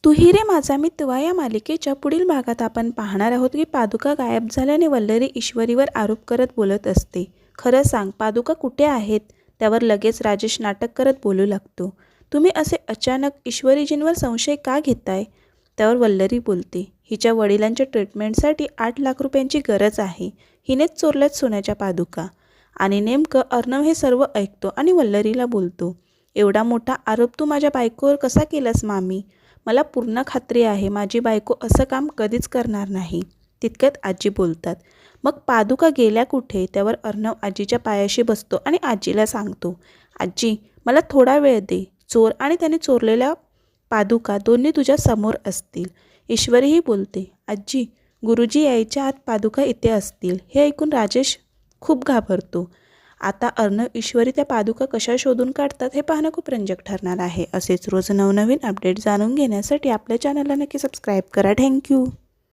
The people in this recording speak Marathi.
तू ही रे माझा मितवा या मालिकेच्या पुढील भागात आपण पाहणार आहोत की पादुका गायब झाल्याने वल्लरी ईश्वरीवर आरोप करत बोलत असते. खरं सांग, पादुका कुठे आहेत? त्यावर लगेच राजेश नाटक करत बोलू लागतो. तुम्ही असे अचानक ईश्वरीजींवर संशय का घेताय? त्यावर वल्लरी बोलते, हिच्या वडिलांच्या ट्रीटमेंटसाठी 8 लाख रुपयांची गरज आहे. हिनेच चोरल्यात सोन्याच्या पादुका. आणि नेमकं अर्णव हे सर्व ऐकतो आणि वल्लरीला बोलतो, एवढा मोठा आरोप तू माझ्या बायकोवर कसा केलास मामी? मला पूर्ण खात्री आहे माझी बायको असं काम कधीच करणार नाही. तितक्यात आजी बोलतात, मग पादुका गेल्या कुठे? त्यावर अर्णव आजीच्या पायाशी बसतो आणि आजीला सांगतो, आजी मला थोडा वेळ दे. चोर आणि त्याने चोरलेल्या पादुका दोन्ही तुझ्या समोर असतील. ईश्वरीही बोलते, आजी गुरुजी यायच्या आत पादुका इथे असतील. हे ऐकून राजेश खूप घाबरतो. आता अर्णव ईश्वरी त्या पादुका कशा शोधून काढतात हे पाहणं खूप रंजक ठरणार आहे. असेच रोज नवनवीन अपडेट जाणून घेण्यासाठी आपल्या चॅनलला नक्की सबस्क्राईब करा. थँक्यू.